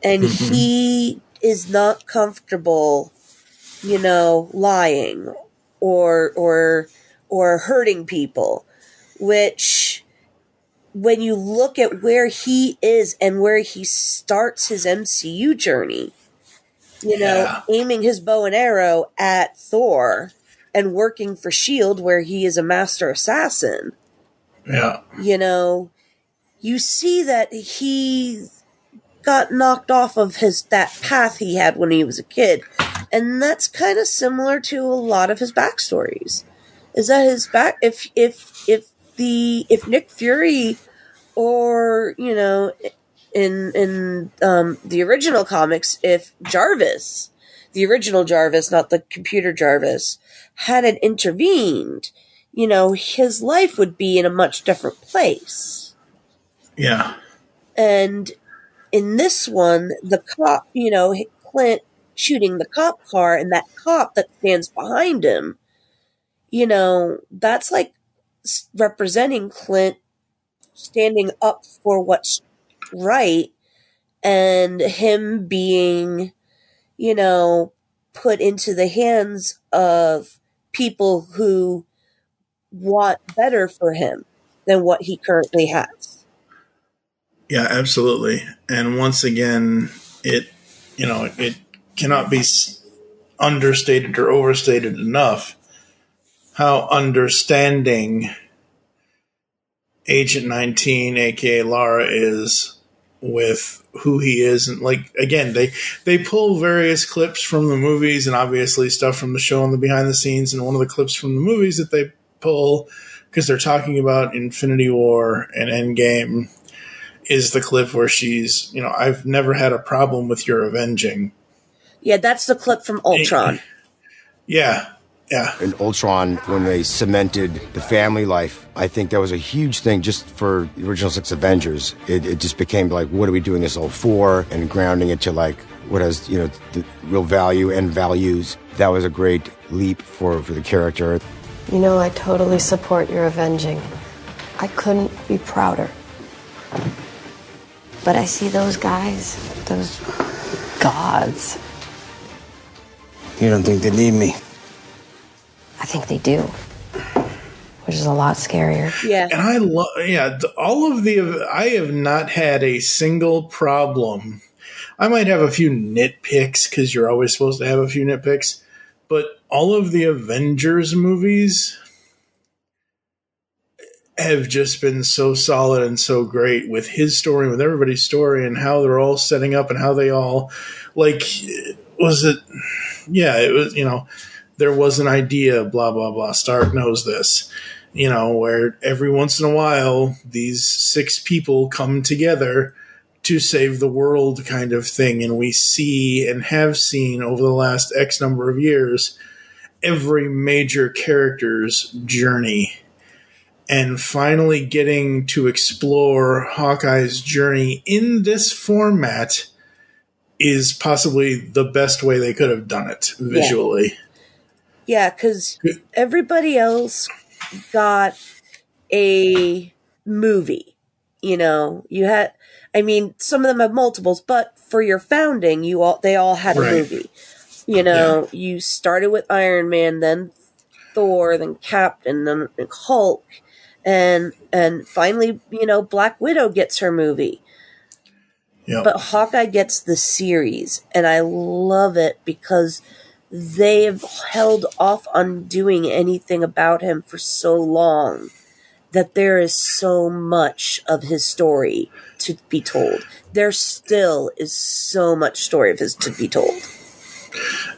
And he is not comfortable, lying or hurting people, which, when you look at where he is and where he starts his MCU journey, aiming his bow and arrow at Thor and working for S.H.I.E.L.D., where he is a master assassin. Yeah. You see that he got knocked off of that path he had when he was a kid. And that's kind of similar to a lot of his backstories. Is that if Nick Fury, or, in the original comics, if Jarvis, the original Jarvis, not the computer Jarvis, hadn't intervened, his life would be in a much different place. Yeah. And in this one, the cop, Clint shooting the cop car, and that cop that stands behind him, that's like representing Clint standing up for what's right, and him being, put into the hands of people who want better for him than what he currently has. Yeah, absolutely. And once again, it cannot be understated or overstated enough how understanding Agent 19, aka Lara, is with who he is. And again, they pull various clips from the movies and obviously stuff from the show and the behind the scenes. And one of the clips from the movies that they pull, because they're talking about Infinity War and Endgame, is the clip where she's, I've never had a problem with your avenging. Yeah, that's the clip from Ultron. Yeah. In Ultron, when they cemented the family life, I think that was a huge thing just for the original 6 Avengers. It just became what are we doing this all for? And grounding it to what has, the real value and values. That was a great leap for the character. I totally support your avenging. I couldn't be prouder. But I see those guys, those gods. You don't think they need me? I think they do. Which is a lot scarier. Yeah. And I have not had a single problem. I might have a few nitpicks, because you're always supposed to have a few nitpicks, but all of the Avengers movies have just been so solid and so great with his story, with everybody's story, and how they're all setting up and how they all, it was, there was an idea, blah, blah, blah. Stark knows this. where every once in a while these 6 people come together to save the world kind of thing. And we see and have seen over the last X number of years every major character's journey. And finally getting to explore Hawkeye's journey in this format is possibly the best way they could have done it visually. Yeah, because everybody else got a movie. You had, some of them have multiples, but for your founding, they all had a movie. You started with Iron Man, then Thor, then Captain, then Hulk, and finally, Black Widow gets her movie. Yep. But Hawkeye gets the series, and I love it because they've held off on doing anything about him for so long that there is so much of his story to be told. There still is so much story of his to be told.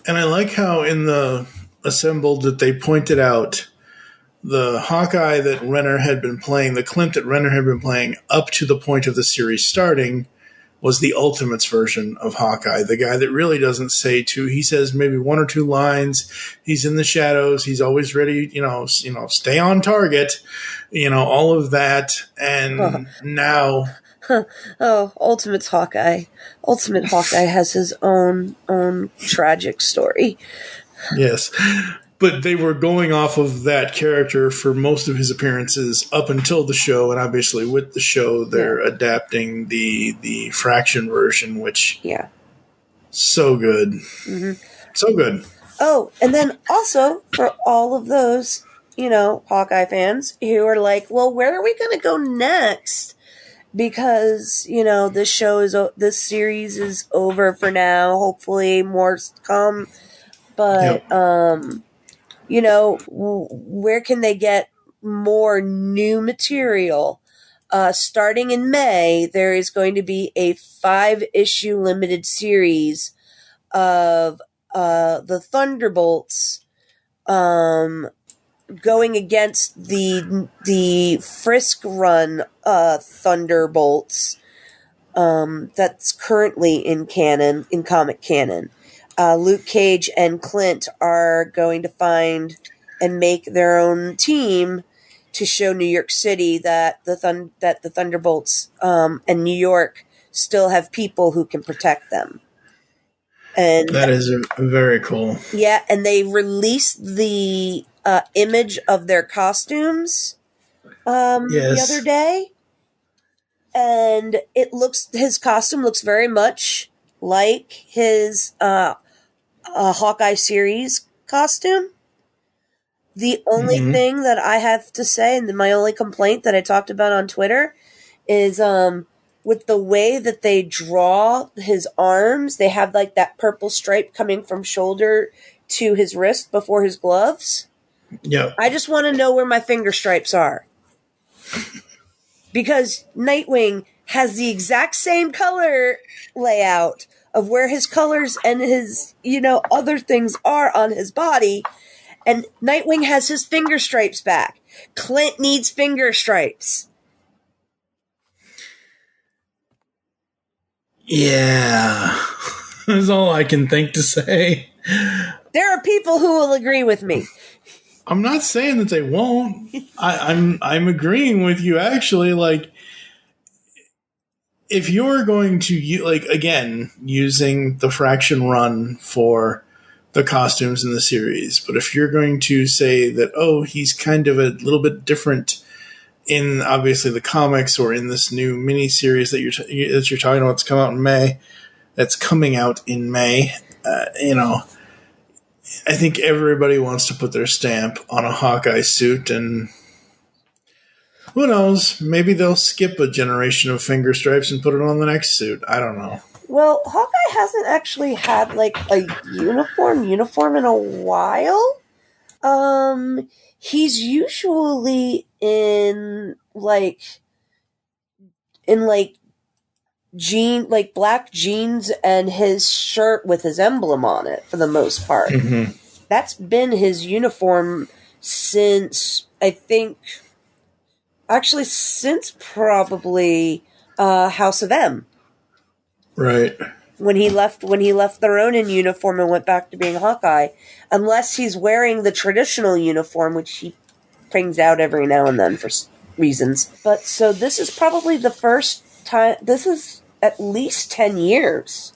And I like how in the Assembled that they pointed out the Hawkeye that Renner had been playing, the Clint that Renner had been playing up to the point of the series starting was the Ultimates version of Hawkeye. The guy that really doesn't say he says maybe 1 or 2 lines. He's in the shadows. He's always ready, stay on target, all of that. And now. Oh, Ultimate Hawkeye. Ultimate Hawkeye has his own tragic story. Yes. But they were going off of that character for most of his appearances up until the show, and obviously with the show, they're adapting the Fraction version, which so good. Mm-hmm. So good. Oh, and then also for all of those, Hawkeye fans who are like, well, where are we going to go next? Because, this series is over for now. Hopefully more to come. But, where can they get more new material? Starting in May, there is going to be a 5-issue limited series of the Thunderbolts going against the Frisk run Thunderbolts that's currently in comic canon. Luke Cage and Clint are going to find and make their own team to show New York City that the Thunderbolts and New York still have people who can protect them. And that is very cool. Yeah, and they released the image of their costumes the other day, and his costume looks very much like his Hawkeye series costume. The only thing that I have to say, and my only complaint that I talked about on Twitter, is with the way that they draw his arms, they have like that purple stripe coming from shoulder to his wrist before his gloves. Yeah. I just want to know where my finger stripes are. Because Nightwing has the exact same color layout of where his colors and his, other things are on his body. And Nightwing has his finger stripes back. Clint needs finger stripes. Yeah. That's all I can think to say. There are people who will agree with me. I'm not saying that they won't. I'm agreeing with you, actually. Like, if you're going to, again, using the Fraction run for the costumes in the series, but if you're going to say that, he's kind of a little bit different in, obviously, the comics or in this new miniseries that you're talking about that's coming out in May, I think everybody wants to put their stamp on a Hawkeye suit, and who knows? Maybe they'll skip a generation of finger stripes and put it on the next suit. I don't know. Well, Hawkeye hasn't actually had like a uniform in a while. He's usually in black jeans and his shirt with his emblem on it for the most part. Mm-hmm. That's been his uniform since since probably House of M. Right. When he left the Ronin uniform and went back to being Hawkeye, unless he's wearing the traditional uniform, which he brings out every now and then for reasons. But so this is probably the first time. This is at least 10 years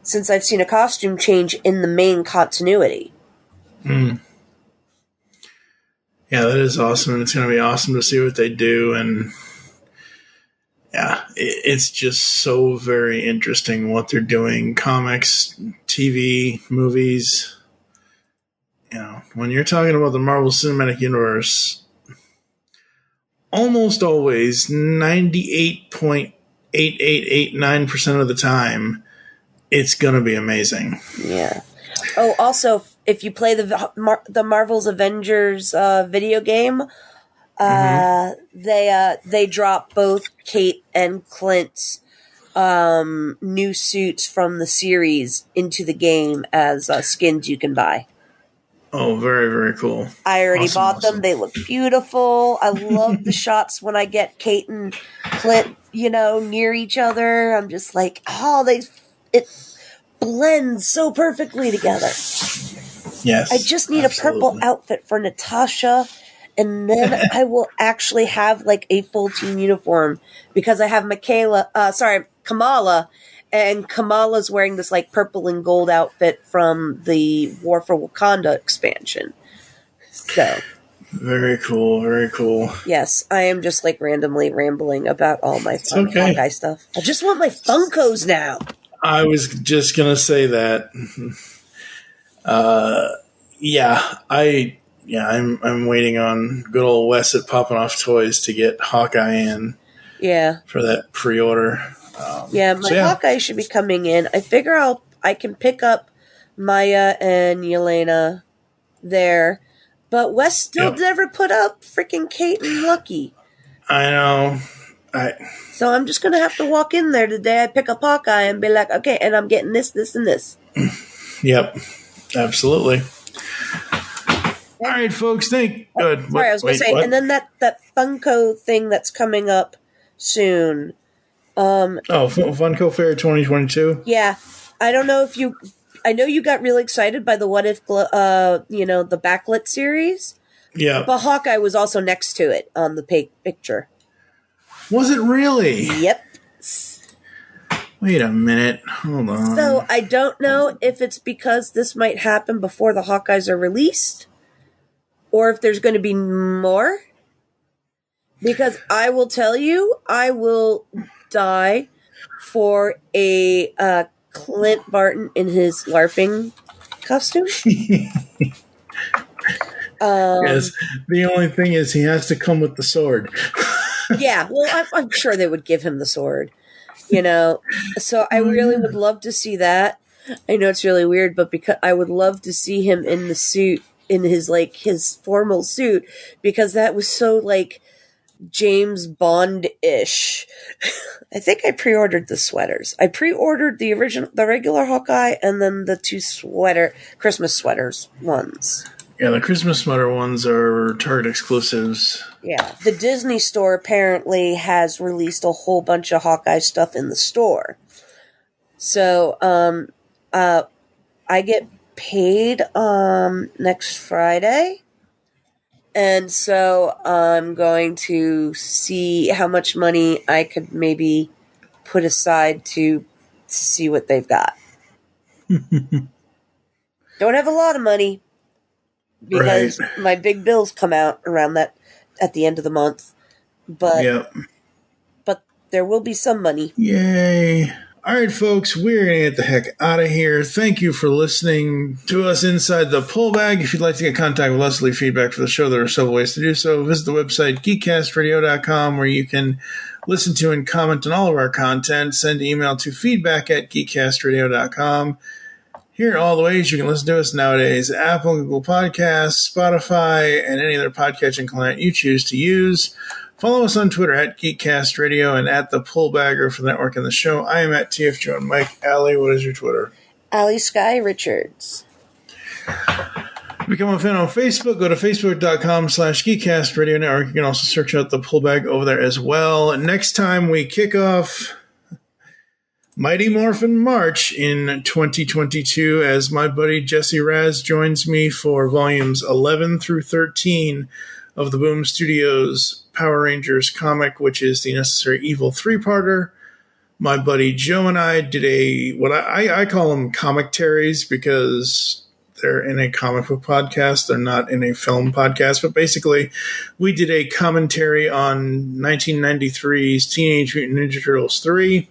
since I've seen a costume change in the main continuity. Mm. Yeah, that is awesome, and it's going to be awesome to see what they do. And yeah, it's just so very interesting what they're doing. Comics, TV, movies. You know, when you're talking about the Marvel Cinematic Universe, almost always 98.8889% of the time, it's going to be amazing. Yeah. Oh, also, if you play the Marvel's Avengers video game, they drop both Kate and Clint's new suits from the series into the game as skins you can buy. Oh, very, very cool. I already bought them. They look beautiful. I love the shots when I get Kate and Clint, near each other. I'm just like, it blends so perfectly together. Yes. I just need a purple outfit for Natasha, and then I will actually have like a full team uniform because I have Kamala, and Kamala's wearing this like purple and gold outfit from the War for Wakanda expansion. So very cool, very cool. Yes, I am just like randomly rambling about all my fun Hawkeye stuff. I just want my Funkos now. I was just gonna say that. I'm waiting on good old Wes at Poppin' Off Toys to get Hawkeye in. Yeah. For that pre-order. Hawkeye should be coming in. I figure I can pick up Maya and Yelena there, but Wes still never put up freaking Kate and Lucky. I know. So I'm just gonna have to walk in there the day I pick up Hawkeye and be like, okay, and I'm getting this, this, and this. Yep, absolutely. All right, folks. Good. Sorry, I was going to say, and then that Funko thing that's coming up soon. Funko Fair 2022. Yeah, I don't know if I know you got really excited by the What If, the backlit series. Yeah, but Hawkeye was also next to it on the picture. Was it really? Yep. Wait a minute. Hold on. So I don't know if it's because this might happen before the Hawkeyes are released, or if there's going to be more. Because I will tell you, I will die for a Clint Barton in his LARPing costume. Yes. The only thing is he has to come with the sword. Yeah, well, I'm sure they would give him the sword. So I really would love to see that. I know it's really weird, but because I would love to see him in the suit, in his formal suit, because that was so like James Bond-ish. I think I pre-ordered the sweaters. I pre-ordered the regular Hawkeye, and then the two Christmas sweaters ones. Yeah, the Christmas sweater ones are Target exclusives. Yeah. The Disney store apparently has released a whole bunch of Hawkeye stuff in the store. So, I get paid next Friday. And so I'm going to see how much money I could maybe put aside to see what they've got. Don't have a lot of money because my big bills come out around that at the end of the month. But but there will be some money. Yay. All right, folks, we're going to get the heck out of here. Thank you for listening to us inside the pull bag. If you'd like to get in contact with us, leave feedback for the show, there are several ways to do so. Visit the website, geekcastradio.com, where you can listen to and comment on all of our content. Send email to feedback@geekcastradio.com. Here are all the ways you can listen to us nowadays: Apple, Google Podcasts, Spotify, and any other podcatching client you choose to use. Follow us on Twitter @GeekCastRadio and @ThePullbagger for the network and the show. I am @TFJoe and Mike. Allie, what is your Twitter? Allie Sky Richards. Become a fan on Facebook. Go to facebook.com/Geekcast Radio Network. You can also search out the Pullbag over there as well. And next time we kick off Mighty Morphin March in 2022 as my buddy Jesse Raz joins me for volumes 11 through 13 of the Boom Studios Power Rangers comic, which is the Necessary Evil 3-parter. My buddy Joe and I did what I call them comic-taries because they're in a comic book podcast. They're not in a film podcast. But basically, we did a commentary on 1993's Teenage Mutant Ninja Turtles 3.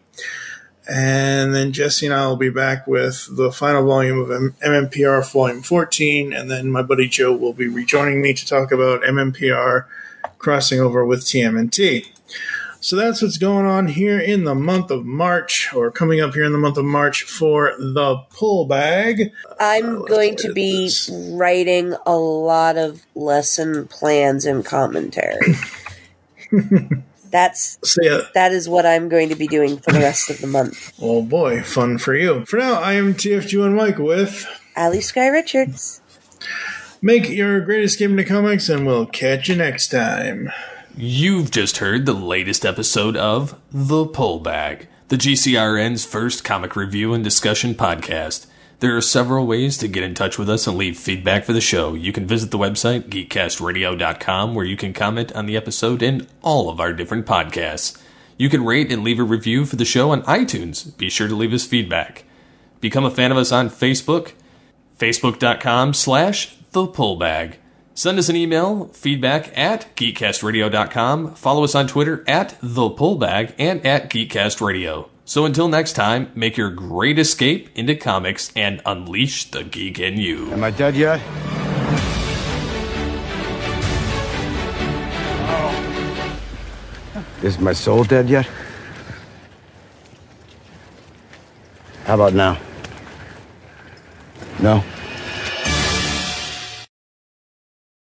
And then Jesse and I will be back with the final volume of MMPR Volume 14. And then my buddy Joe will be rejoining me to talk about MMPR crossing over with TMNT. So that's what's going on here in the month of March, or coming up here in the month of March for the Pullbag. I'm going to be writing a lot of lesson plans and commentary. That is what I'm going to be doing for the rest of the month. Oh boy, fun for you. For now, I am TFG and Mike with Ali Sky Richards. Make your great escape into comics, and we'll catch you next time. You've just heard the latest episode of The Pullbag, the GCRN's first comic review and discussion podcast. There are several ways to get in touch with us and leave feedback for the show. You can visit the website, geekcastradio.com, where you can comment on the episode and all of our different podcasts. You can rate and leave a review for the show on iTunes. Be sure to leave us feedback. Become a fan of us on Facebook, facebook.com/thepullbag. Send us an email, feedback at geekcastradio.com. Follow us on Twitter at thepullbag and at geekcastradio. So until next time, make your great escape into comics and unleash the geek in you. Am I dead yet? Is my soul dead yet? How about now? No?